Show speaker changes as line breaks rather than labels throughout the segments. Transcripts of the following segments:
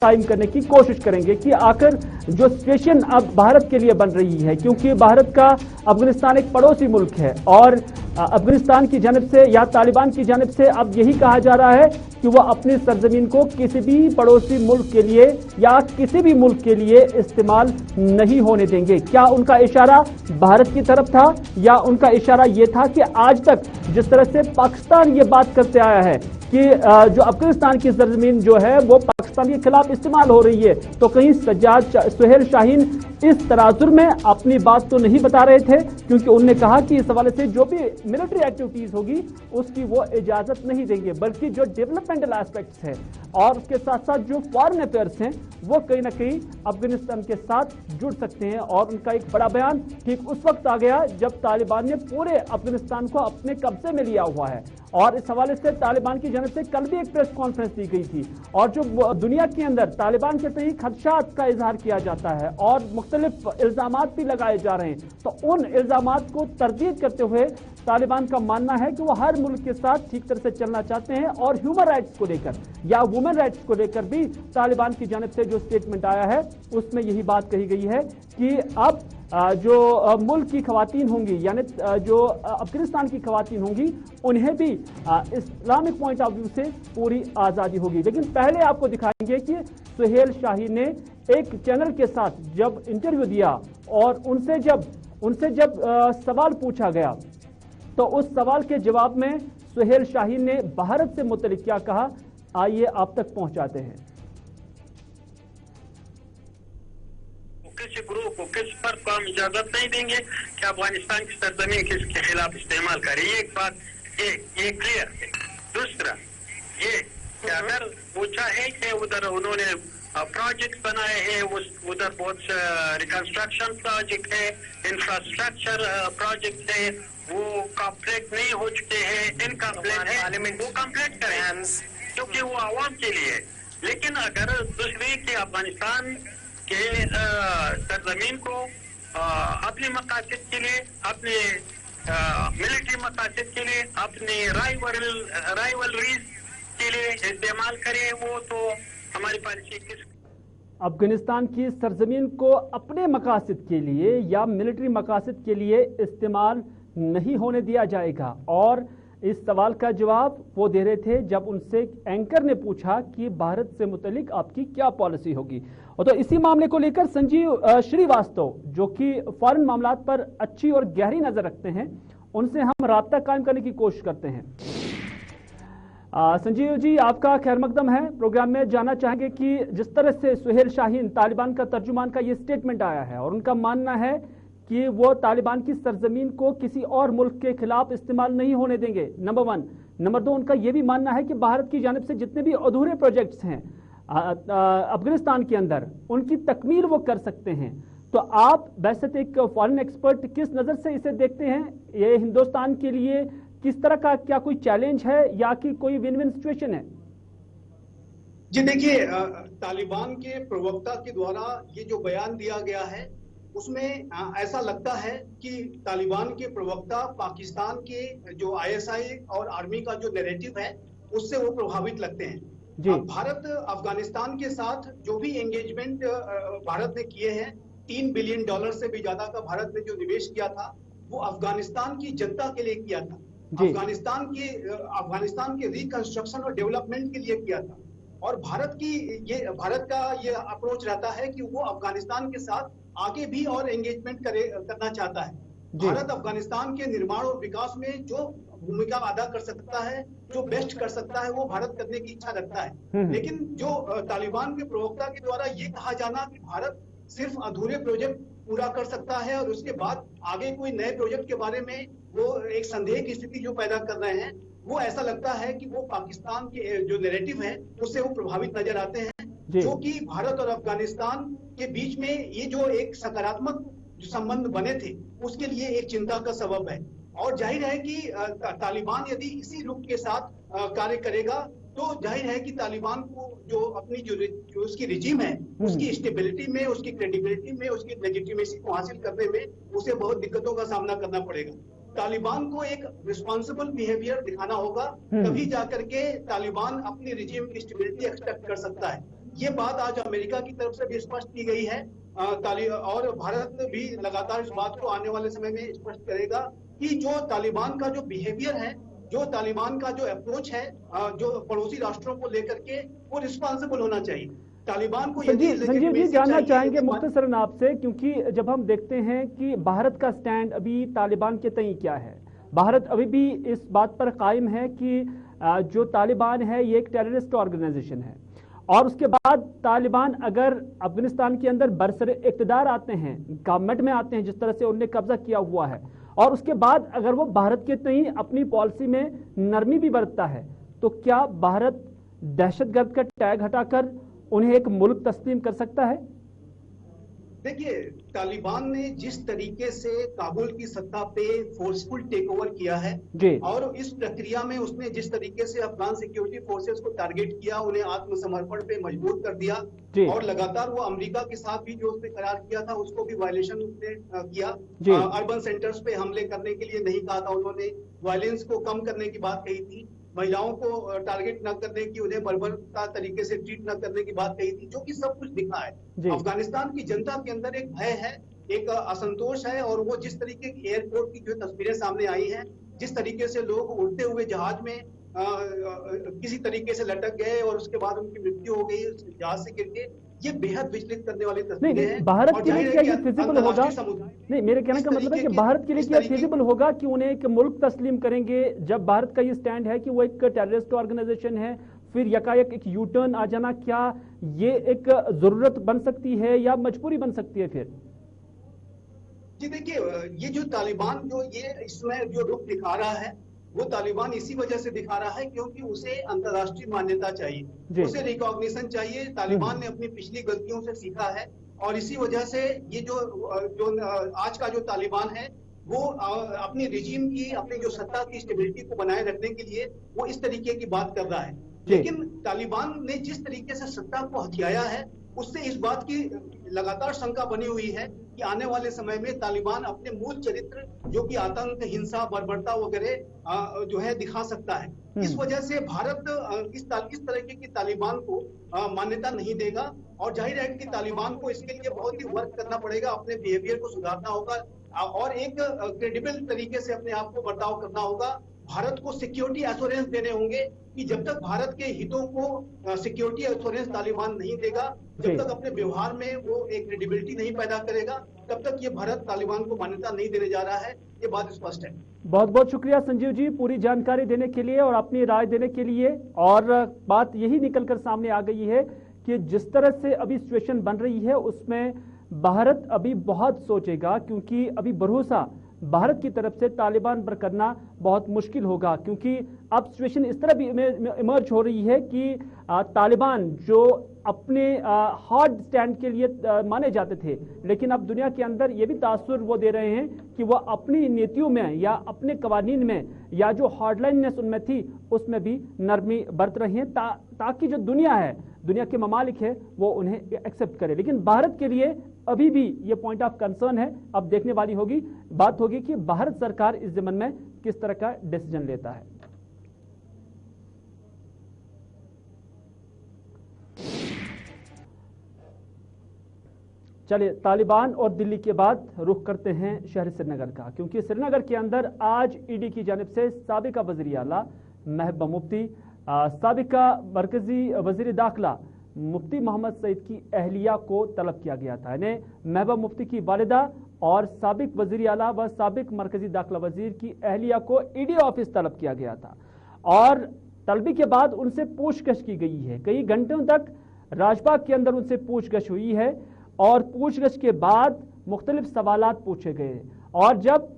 कायम करने की कोशिश करेंगे कि आखिर जो सिचुएशन अब भारत के लिए बन रही है, क्योंकि भारत का अफगानिस्तान एक पड़ोसी मुल्क है और अफगानिस्तान की जानिब से या तालिबान की जानिब से अब यही कहा जा रहा है कि वह अपनी सरजमीन को किसी भी पड़ोसी मुल्क के लिए या किसी भी मुल्क के लिए इस्तेमाल नहीं होने देंगे। क्या उनका इशारा भारत की तरफ था या उनका इशारा यह था कि आज तक जिस तरह से पाकिस्तान ये बात करते आया है कि जो अफगानिस्तान की सरजमीन जो है वो पाकिस्तान के खिलाफ इस्तेमाल हो रही है, तो कहीं सुहेल शाहीन इस तराजुर में अपनी बात तो नहीं बता रहे थे, क्योंकि उन्होंने कहा कि इस हवाले से जो भी मिलिट्री एक्टिविटीज होगी उसकी वो इजाजत नहीं देंगे, बल्कि जो डेवलपमेंटल एस्पेक्ट्स हैं और उसके साथ साथ जो फॉरेन अफेयर्स हैं वो कहीं ना कहीं अफगानिस्तान के साथ जुड़ सकते हैं। और उनका एक बड़ा बयान ठीक उस वक्त आ गया जब तालिबान ने पूरे अफगानिस्तान को अपने कब्जे में लिया हुआ है। और इस हवाले से तालिबान की जानिब से कल भी एक प्रेस कॉन्फ्रेंस दी गई थी और जो दुनिया के अंदर तालिबान के तहत खदशात का इजहार किया जाता है और मुख्तलिफ इल्जामात भी लगाए जा रहे हैं, तो उन इल्जामात को तरदीद करते हुए तालिबान का मानना है कि वो हर मुल्क के साथ ठीक तरह से चलना चाहते हैं और ह्यूमन राइट्स को लेकर या वुमेन राइट्स को लेकर भी तालिबान की जानिब से जो स्टेटमेंट आया है उसमें यही बात कही गई है कि अब जो मुल्क की खवातीन होंगी यानी जो अफगानिस्तान की खवातीन होंगी उन्हें भी इस्लामिक पॉइंट ऑफ व्यू से पूरी आज़ादी होगी। लेकिन पहले आपको दिखाएंगे कि सुहेल शाहीन ने एक चैनल के साथ जब इंटरव्यू दिया और उनसे जब सवाल पूछा गया तो उस सवाल के जवाब में सुहेल शाहीन ने भारत से मुतल्लिक क्या कहा, आइए आप तक पहुंचाते हैं।
किसी ग्रुप को किस पर को हम इजाजत नहीं देंगे कि अफगानिस्तान की सरजमीन किसके खिलाफ इस्तेमाल करे। ये एक बात ये क्लियर है। दूसरा ये कि अगर पूछा है कि उधर उन्होंने प्रोजेक्ट बनाए हैं, उधर बहुत रिकंस्ट्रक्शन प्रोजेक्ट है, इंफ्रास्ट्रक्चर प्रोजेक्ट है, वो कंप्लीट नहीं हो चुके हैं, इनकम्प्लीट है, वो कंप्लीट करें क्योंकि वो आवाम के लिए। लेकिन अगर दूसरी के अफगानिस्तान के सरजमीन को अपने मकासद के लिए, अपने मिलिट्री मकासद के लिए, अपने राइवलरीज के लिए इस्तेमाल करें, वो तो हमारी पॉलिसी किस
अफगानिस्तान की सरजमीन को अपने मकासद के लिए या मिलिट्री मकासद के लिए इस्तेमाल नहीं होने दिया जाएगा। और इस सवाल का जवाब वो दे रहे थे जब उनसे एंकर ने पूछा कि भारत से मुतल्लिक आपकी क्या पॉलिसी होगी। और तो इसी मामले को लेकर संजीव श्रीवास्तव जो कि फॉरेन मामलात पर अच्छी और गहरी नजर रखते हैं, उनसे हम राब्ता कायम करने की कोशिश करते हैं। संजीव जी, आपका खैर मकदम है प्रोग्राम में। जानना चाहेंगे कि जिस तरह से सुहेल शाहीन तालिबान का तर्जुमान का ये स्टेटमेंट आया है और उनका मानना है कि वो तालिबान की सरजमीन को किसी और मुल्क के खिलाफ इस्तेमाल नहीं होने देंगे, नंबर 1। नंबर 2, उनका ये भी मानना है कि भारत की जानिब से जितने भी अधूरे प्रोजेक्ट्स हैं अफगानिस्तान के अंदर उनकी तकमील वो कर सकते हैं। तो आप वैसे एक फॉरेन एक्सपर्ट किस नज़र से इसे देखते हैं? ये हिंदुस्तान के लिए किस तरह का क्या कोई चैलेंज है या कि कोई विन विन सिचुएशन है?
जी देखिए, तालिबान के प्रवक्ता के द्वारा ये जो बयान दिया गया है उसमें ऐसा लगता है कि तालिबान के प्रवक्ता पाकिस्तान के जो आईएसआई और आर्मी का जो नैरेटिव है उससे वो प्रभावित लगते हैं। भारत अफगानिस्तान के साथ जो भी एंगेजमेंट भारत ने किए हैं, $3 बिलियन से भी ज्यादा का भारत ने जो निवेश किया था वो अफगानिस्तान की जनता के लिए किया था, अफगानिस्तान के रिकंस्ट्रक्शन और डेवलपमेंट के लिए किया था। और भारत का ये अप्रोच रहता है कि वो अफगानिस्तान के साथ आगे भी और एंगेजमेंट करना चाहता है। भारत अफगानिस्तान के निर्माण और विकास में जो भूमिका अदा कर सकता है, जो बेस्ट कर सकता है, वो भारत करने की इच्छा रखता है। लेकिन जो तालिबान के प्रवक्ता के द्वारा ये कहा जाना कि भारत सिर्फ अधूरे प्रोजेक्ट पूरा कर सकता है और उसके बाद आगे कोई नए प्रोजेक्ट के बारे में वो एक संदेह की स्थिति जो पैदा कर रहे हैं, वो ऐसा लगता है कि वो पाकिस्तान के जो नैरेटिव है उससे वो प्रभावित नजर आते हैं, जो कि भारत और अफगानिस्तान के बीच में ये जो एक सकारात्मक जो संबंध बने थे उसके लिए एक चिंता का सबब है। और जाहिर है कि तालिबान यदि इसी रुख के साथ कार्य करेगा तो जाहिर है कि तालिबान को जो अपनी जो उसकी रिजीम है उसकी स्टेबिलिटी में, उसकी क्रेडिबिलिटी में, उसकी लेजिटिमेसी को हासिल करने में उसे बहुत दिक्कतों का सामना करना पड़ेगा। तालिबान को एक रिस्पॉन्सिबल बिहेवियर दिखाना होगा, तभी जाकर के तालिबान अपनी रिजीम की स्टेबिलिटी एक्सपेक्ट कर सकता है। ये बात आज अमेरिका की तरफ से भी स्पष्ट की गई है। और भारत भी लगातार इस बात को आने वाले समय में स्पष्ट करेगा कि जो तालिबान का जो बिहेवियर है, जो तालिबान का जो अप्रोच है, जो पड़ोसी राष्ट्रों को लेकर के, वो रिस्पॉन्सिबल होना चाहिए। तालिबान को
संजीव जी जानना चाहेंगे मुख्तसरन आपसे, क्योंकि जब हम देखते हैं कि भारत का स्टैंड अभी तालिबान के तई क्या है, भारत अभी भी इस बात पर कायम है कि जो तालिबान है ये एक टेररिस्ट ऑर्गेनाइजेशन है, और उसके बाद तालिबान अगर अफगानिस्तान के अंदर बरसरे इक़्तिदार आते हैं, गवर्नमेंट में आते हैं, जिस तरह से उन्होंने कब्जा किया हुआ है, और उसके बाद अगर वो भारत के तई अपनी पॉलिसी में नरमी भी बरतता है, तो क्या भारत दहशतगर्द का टैग हटाकर उन्हें एक मुल्क तस्लीम कर सकता है?
देखिए, तालिबान ने जिस तरीके से काबुल की सत्ता पे फोर्सफुल टेक ओवर किया है और इस प्रक्रिया में उसने जिस तरीके से अफगान सिक्योरिटी फोर्सेस को टारगेट किया, उन्हें आत्मसमर्पण पे मजबूर कर दिया, और लगातार वो अमेरिका के साथ भी जो उसने करार किया था उसको भी वायलेशन उसने किया। अर्बन सेंटर्स पे हमले करने के लिए नहीं कहा था उन्होंने, वायलेंस को कम करने की बात कही थी, महिलाओं को टारगेट न करने की, उन्हें बर्बरता तरीके से ट्रीट न करने की बात कही थी, जो कि सब कुछ दिखा है। अफगानिस्तान की जनता के अंदर एक भय है, एक असंतोष है, और वो जिस तरीके की एयरपोर्ट की जो तस्वीरें सामने आई हैं, जिस तरीके से लोग उड़ते हुए जहाज में किसी तरीके से लटक गए और उसके बाद उनकी मृत्यु हो गई जहाज से गिर के, ये बेहद विचलित करने वाली तस्वीरें हैं।
भारत के लिए क्या ये फिजिबल होगा? नहीं, मेरे कहने का मतलब है कि भारत के लिए क्या फिजिबल होगा कि उन्हें एक मुल्क तस्लीम करेंगे, जब भारत का ये स्टैंड है कि वो एक टेररिस्ट ऑर्गेनाइजेशन है, फिर यकायक एक यू टर्न आ जाना, क्या ये एक जरूरत बन सकती है या मजबूरी बन सकती है फिर?
जी देखिए, ये जो तालिबान जो ये इसमें जो रुख दिखा रहा है, वो तालिबान इसी वजह से दिखा रहा है क्योंकि उसे अंतर्राष्ट्रीय मान्यता चाहिए, उसे रिकॉग्निशन चाहिए। तालिबान ने अपनी पिछली गलतियों से सीखा है, और इसी वजह से ये जो आज का जो तालिबान है वो अपनी रिजीम की, अपनी जो सत्ता की स्टेबिलिटी को बनाए रखने के लिए वो इस तरीके की बात कर रहा है। लेकिन तालिबान ने जिस तरीके से सत्ता को हथियाया है, उससे इस बात की लगातार शंका बनी हुई है कि आने वाले समय में तालिबान अपने मूल चरित्र जो कि आतंक, हिंसा, बर्बरता वगैरह जो है दिखा सकता है। इस वजह से भारत इस तरीके की तालिबान को मान्यता नहीं देगा, और जाहिर है कि तालिबान को इसके लिए बहुत ही वर्क करना पड़ेगा, अपने बिहेवियर को सुधारना होगा और एक क्रेडिबल तरीके से अपने आप को बर्ताव करना होगा। भारत को सिक्योरिटी एश्योरेंस देने होंगे कि जब तक भारत के हितों को सिक्योरिटी एश्योरेंस तालिबान नहीं देगा, जब तक अपने व्यवहार में वो एक क्रेडिबिलिटी नहीं पैदा करेगा, तब तक ये भारत तालिबान को मान्यता नहीं देने जा रहा है। ये बात स्पष्ट है।
बहुत बहुत शुक्रिया संजीव जी पूरी जानकारी देने के लिए और अपनी राय देने के लिए। और बात यही निकलकर सामने आ गई है कि जिस तरह से अभी सिचुएशन बन रही है उसमें भारत अभी बहुत सोचेगा, क्योंकि अभी भरोसा भारत की तरफ से तालिबान पर करना बहुत मुश्किल होगा, क्योंकि अब सिचुएशन इस तरह भी इमर्ज हो रही है कि तालिबान जो अपने हार्ड स्टैंड के लिए माने जाते थे, लेकिन अब दुनिया के अंदर ये भी तासुर वो दे रहे हैं कि वो अपनी नीतियों में या अपने कवानीन में या जो हार्डलाइननेस उनमें थी उसमें भी नरमी बरत रही हैं, ताकि जो दुनिया है, दुनिया के ममालिक है, वो उन्हें एक्सेप्ट करे। लेकिन भारत के लिए अभी भी ये पॉइंट ऑफ कंसर्न है। अब देखने वाली बात होगी कि भारत सरकार इस ज़मन में किस तरह का डिसीजन लेता है। चलिए, तालिबान और दिल्ली के बाद रुख करते हैं शहर श्रीनगर का, क्योंकि श्रीनगर के अंदर आज ईडी की जानिब से साबिका वज़ीर आला महबूबा मुफ्ती, साबिका मरकजी वज़ीर दाखिला मुफ्ती मोहम्मद सईद की अहलिया को तलब किया गया था। इन्हें महबूबा मुफ्ती की वालिदा और साबिक वज़ीर आला व साबिक मरकजी दाखिला वज़ीर की अहलिया को ईडी ऑफिस तलब किया गया था, और तलबी के बाद उनसे पूछगछ की गई है। कई घंटों तक राजबाग के अंदर उनसे पूछगछ हुई है, और पूछगछ के बाद मुख्तलिफ सवालात पूछे गए, और जब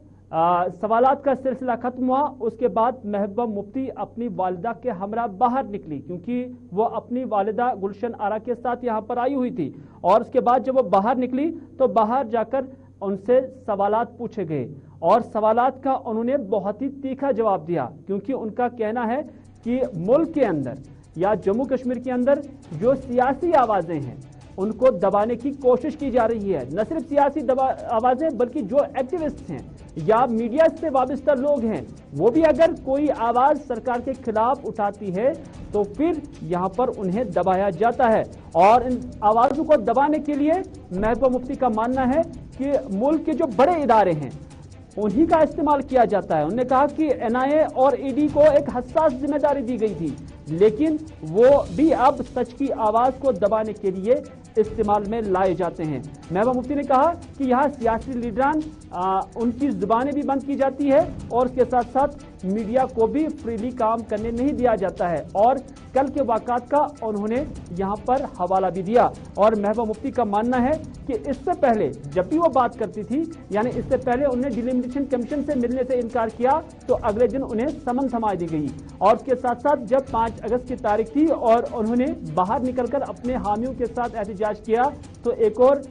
सवालात का सिलसिला खत्म हुआ उसके बाद महबूबा मुफ्ती अपनी वालिदा के हमरा बाहर निकली, क्योंकि वो अपनी वालिदा गुलशन आरा के साथ यहाँ पर आई हुई थी। और उसके बाद जब वो बाहर निकली तो बाहर जाकर उनसे सवालात पूछे गए, और सवालात का उन्होंने बहुत ही तीखा जवाब दिया, क्योंकि उनका कहना है कि मुल्क के अंदर या जम्मू कश्मीर के अंदर जो सियासी आवाज़ें हैं उनको दबाने की कोशिश की जा रही है। न सिर्फ सियासी आवाज़ें बल्कि जो एक्टिविस्ट हैं या मीडिया से वाबस्ता लोग हैं, वो भी अगर कोई आवाज़ सरकार के खिलाफ उठाती है तो फिर यहाँ पर उन्हें दबाया जाता है। और इन आवाजों को दबाने के लिए महबूबा मुफ्ती का मानना है कि मुल्क के जो बड़े इदारे हैं उन्हीं का इस्तेमाल किया जाता है। उन्होंने कहा कि एनआईए और ईडी को एक हसास जिम्मेदारी दी गई थी, लेकिन वो भी अब सच की आवाज को दबाने के लिए इस्तेमाल में लाए जाते हैं। महबूबा मुफ्ती ने कहा कि यहाँ सियासी लीडरान उनकी जुबानें भी बंद की जाती है और उसके साथ साथ मीडिया को भी फ्रीली काम करने नहीं दिया जाता है। और कल के वाक़ात का उन्होंने यहाँ पर हवाला भी दिया। और महबूबा मुफ्ती का मानना है कि इससे पहले जब भी वो बात करती थी, यानी इससे पहले उन्हें डिलिमिटेशन कमीशन से मिलने से इनकार किया तो अगले दिन उन्हें समन थमा दी गई। और उसके साथ साथ जब 5 अगस्त की तारीख थी और उन्होंने बाहर निकलकर अपने हामियों के साथ एहतजाज किया तो एक और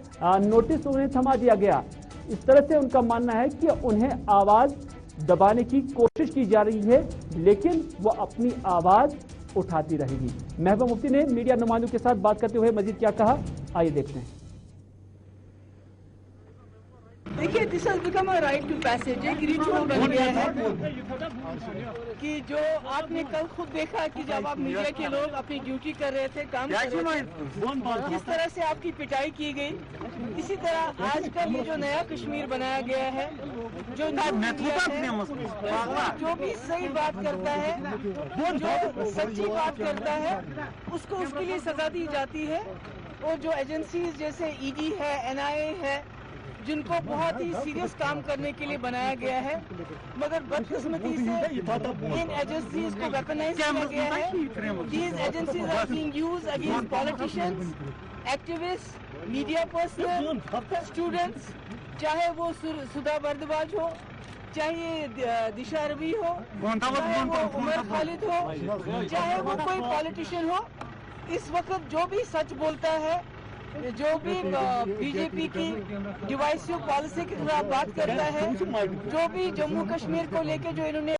नोटिस उन्हें थमा दिया गया। इस तरह से उनका मानना है कि उन्हें आवाज दबाने की कोशिश की जा रही है, लेकिन वो अपनी आवाज उठाती रहेगी। महबूबा मुफ्ती ने मीडिया नुमाइंदों के साथ बात करते हुए मजीद क्या कहा, आइए देखते हैं।
देखिए, this has become a rite to passage, एक रिचुअल बन गया है कि जो आपने कल खुद देखा कि जब आप मीडिया के लोग अपनी ड्यूटी कर रहे थे, काम कर रहे थे, किस तरह से आपकी पिटाई की गई। इसी तरह आजकल ये जो नया कश्मीर बनाया गया है, जो जो भी सही बात करता है, जो सच्ची बात करता है, उसको उसके लिए सजा दी जाती है। और जो एजेंसीज जैसे ईडी है, एनआईए है, जिनको बहुत ही सीरियस काम करने के लिए बनाया गया है, मगर बदकिस्मती से इन एजेंसीज को वेपनाइज किया गया है। These agencies are being used against politicians, activists, media personnel, students, चाहे वो सुधा बर्दवाज हो, चाहे दिशा रवि हो, चाहे वो उमर खालिद हो, चाहे वो कोई पॉलिटिशियन हो। इस वक्त जो भी सच बोलता है, जो भी बीजेपी की डिवाइसिव पॉलिसी के खिलाफ बात करता है, जो भी जम्मू कश्मीर को लेके जो इन्होंने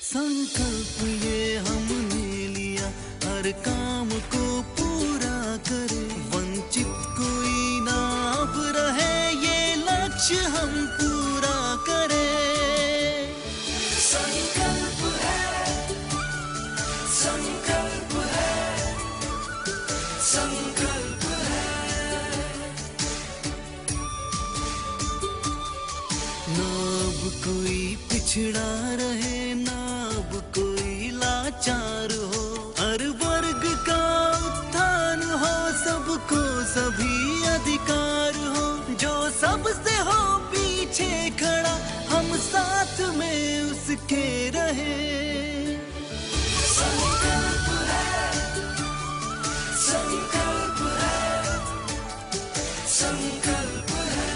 संकल्प ये हमने लिया, हर काम को पूरा करे, वंचित कोई ना अब रहे, ये लक्ष्य हम पूरा करें। संकल्प है, संकल्प है, संकल्प है। ना अब कोई पिछड़ा रहे, कोई लाचार हो, हर वर्ग का उत्थान हो, सबको सभी अधिकार हो, जो सबसे हो पीछे खड़ा, हम साथ में उसके रहे। संकल्प है, संकल्प है, संकल्प है।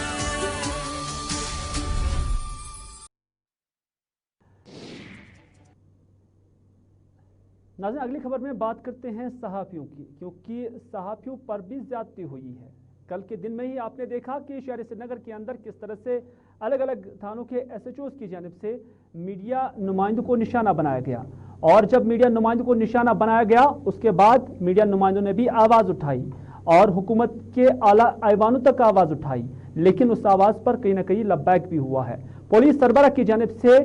नाज़रीन, अगली खबर में बात करते हैं सहाफ़ियों की, क्योंकि सहाफ़ियों पर भी ज्यादती हुई है। कल के दिन में ही आपने देखा कि शहर श्रीनगर के अंदर किस तरह से अलग अलग थानों के एसएचओज़ की जानिब से मीडिया नुमाइंदों को निशाना बनाया गया। और जब मीडिया नुमाइंदों को निशाना बनाया गया, उसके बाद मीडिया नुमाइंदों ने भी आवाज़ उठाई और हुकूमत के आला ऐवानों तक आवाज़ उठाई, लेकिन उस आवाज़ पर कहीं ना कहीं लब्बैक भी हुआ है। पुलिस सरबराह की जानिब से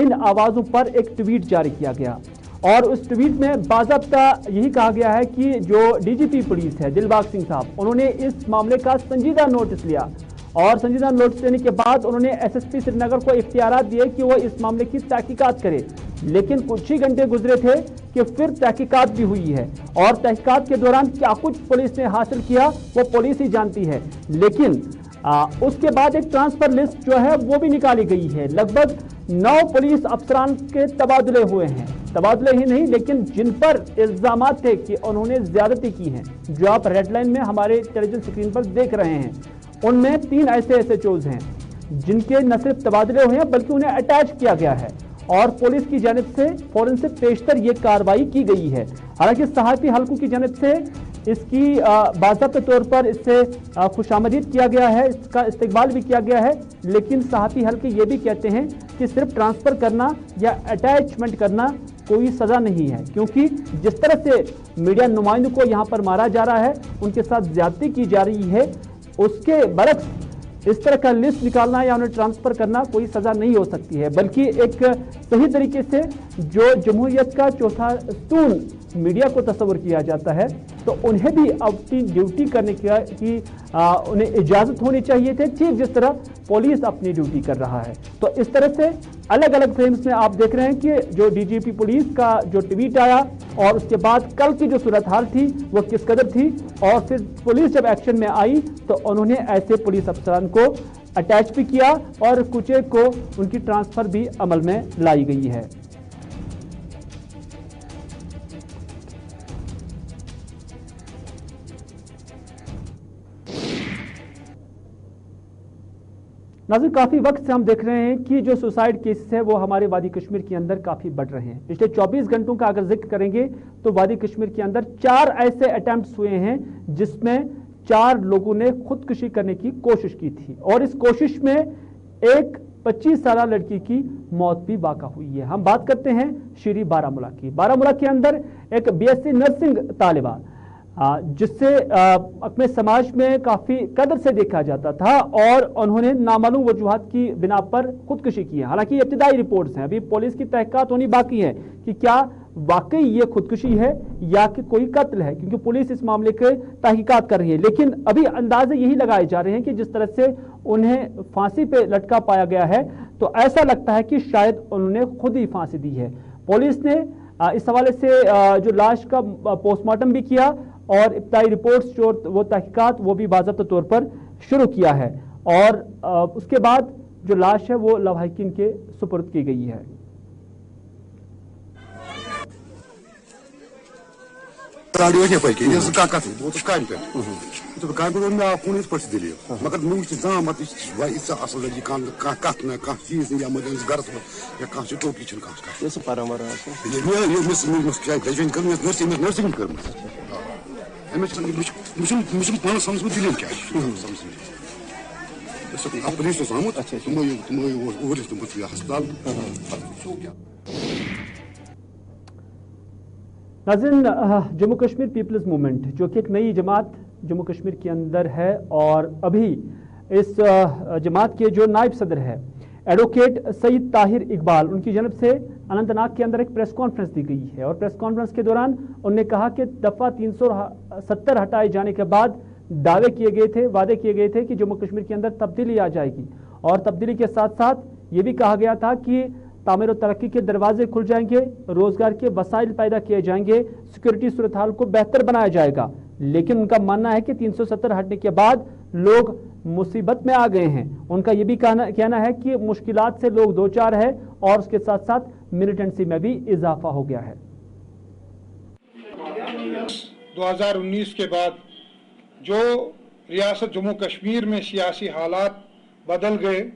इन आवाज़ों पर एक ट्वीट जारी किया गया और उस ट्वीट में बाज़ाब्ता यही कहा गया है कि जो डीजीपी पुलिस है दिलबाग सिंह साहब, उन्होंने इस मामले का संजीदा नोटिस लिया और संजीदा नोटिस लेने के बाद उन्होंने एसएसपी श्रीनगर को इख्तियारात दिए कि वो इस मामले की तहकीकात करे। लेकिन कुछ ही घंटे गुजरे थे कि फिर तहकीकात भी हुई है और तहकीकात के दौरान क्या कुछ पुलिस ने हासिल किया वो पुलिस ही जानती है। लेकिन उसके बाद एक ट्रांसफर लिस्ट जो है वो भी निकाली गई है। लगभग 9 पुलिस अफसरान के तबादले हुए हैं। तबादले ही नहीं, लेकिन जिन पर इल्जामात थे कि उन्होंने ज्यादती की है, जो आप रेड लाइन में हमारे टेलीविजन स्क्रीन पर देख रहे हैं, उनमें 3 ऐसे एसएचओज हैं जिनके न सिर्फ तबादले हुए हैं बल्कि उन्हें अटैच किया गया है और पुलिस की जानिब से फौरेंसिक पेशतर यह कार्रवाई की गई है। हालांकि सहायती हलकों की जानिब से इसकी बाज़ाब्ते तौर पर इससे खुशामदीद किया गया है, इसका इस्तकबाल भी किया गया है। लेकिन सहायती हलके ये भी कहते हैं कि सिर्फ ट्रांसफर करना या अटैचमेंट करना कोई सजा नहीं है, क्योंकि जिस तरह से मीडिया नुमाइंदों को यहाँ पर मारा जा रहा है, उनके साथ ज्यादती की जा रही है, उसके बरक्स इस तरह का लिस्ट निकालना या उन्हें ट्रांसफर करना कोई सजा नहीं हो सकती है, बल्कि एक सही तरीके से जो जमहूरियत का चौथा स्तून मीडिया को तस्वर किया जाता है, तो उन्हें भी अपनी ड्यूटी करने की उन्हें इजाजत होनी चाहिए थी, ठीक जिस तरह पुलिस अपनी ड्यूटी कर रहा है। तो इस तरह से अलग अलग फ्रेम्स में आप देख रहे हैं कि जो डीजीपी पुलिस का जो ट्वीट आया और उसके बाद कल की जो सूरत हाल थी वो किस कदर थी, और फिर पुलिस जब एक्शन में आई तो उन्होंने ऐसे पुलिस अफसरान को अटैच भी किया और कुछ को उनकी ट्रांसफर भी अमल में लाई गई है। नाज़रीन, काफ़ी वक्त से हम देख रहे हैं कि जो सुसाइड केसेस है वो हमारे वादी कश्मीर के अंदर काफ़ी बढ़ रहे हैं। पिछले 24 घंटों का अगर जिक्र करेंगे तो वादी कश्मीर के अंदर 4 ऐसे अटेम्प्ट्स हुए हैं जिसमें 4 लोगों ने खुदकुशी करने की कोशिश की थी और इस कोशिश में एक 25 साल लड़की की मौत भी वाक़ा हुई है। हम बात करते हैं श्री बारामूला की। बारामूला के अंदर एक बीएससी नर्सिंग तालिबा जिससे अपने समाज में काफ़ी कदर से देखा जाता था और उन्होंने नामालूम वजूहात की बिना पर खुदकुशी की है। हालांकि इब्तिदाई रिपोर्ट्स हैं, अभी पुलिस की तहकीकात होनी बाकी है कि क्या वाकई ये खुदकुशी है या कि कोई कत्ल है, क्योंकि पुलिस इस मामले के तहकीकात कर रही है। लेकिन अभी अंदाजे यही लगाए जा रहे हैं कि जिस तरह से उन्हें फांसी पे लटका पाया गया है तो ऐसा लगता है कि शायद उन्होंने खुद ही फांसी दी है। पुलिस ने इस हवाले से जो लाश का पोस्टमार्टम भी किया और इब्तिदाई रिपोर्ट्स जो वो तहकीकात वो भी बाज़ाब्ता तौर पर शुरू किया है और उसके बाद जो लाश है वो लवाहिकीन के सुपुर्द की गई है।
मगर मत असल लगी चीज टोपी नर्सिंग कर पान समझ दिल क्या पुलिस आमुत अस्पताल।
नाज़रीन, जम्मू कश्मीर पीपल्स मूवमेंट जो कि एक नई जमात जम्मू कश्मीर के अंदर है और अभी इस जमात के जो नायब सदर है एडवोकेट सईद ताहिर इकबाल, उनकी जानब से अनंतनाग के अंदर एक प्रेस कॉन्फ्रेंस दी गई है और प्रेस कॉन्फ्रेंस के दौरान उन्होंने कहा कि दफ़ा 370 हटाए जाने के बाद वादे किए गए थे कि जम्मू कश्मीर के अंदर तब्दीली आ जाएगी और तब्दीली के साथ साथ ये भी कहा गया था कि तामीर और तरक्की के दरवाजे खुल जाएंगे, रोजगार के वसाइल पैदा किए जाएंगे, सिक्योरिटी सूरत हाल को बेहतर बनाया जाएगा। लेकिन उनका मानना है कि 370 हटने के बाद लोग मुसीबत में आ गए हैं। उनका यह भी कहना है कि मुश्किलात से लोग दो चार है और उसके साथ साथ मिलिटेंसी में भी इजाफा हो गया है।
2019 के बाद जो रियासत जम्मू कश्मीर में सियासी हालात बदल गए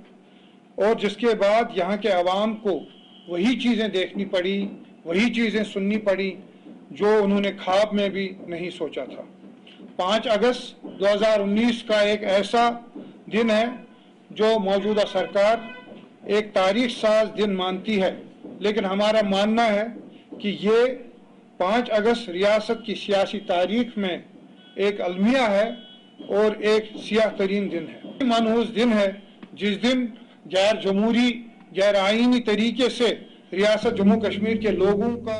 और जिसके बाद यहाँ के अवाम को वही चीज़ें देखनी पड़ी, वही चीज़ें सुननी पड़ी जो उन्होंने ख्वाब में भी नहीं सोचा था। 5 अगस्त 2019 का एक ऐसा दिन है जो मौजूदा सरकार एक तारीख साज दिन मानती है, लेकिन हमारा मानना है कि ये 5 अगस्त रियासत की सियासी तारीख में एक अलमिया है और एक सियाह तरीन दिन है। मनहूस दिन है जिस दिन गैर जमहूरी गैर आईनी तरीके से रियासत जम्मू कश्मीर के लोगों का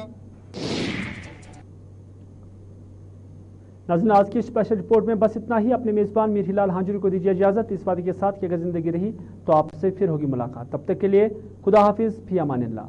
नाज़रीन, आज की स्पेशल रिपोर्ट में बस इतना ही। अपने मेज़बान मीर हिलाल हांजुरी को दीजिए इजाज़त, इस वादे के साथ कि अगर ज़िंदगी रही तो आपसे फिर होगी मुलाकात। तब तक के लिए खुदा हाफिज़, फी अमानिल्लाह।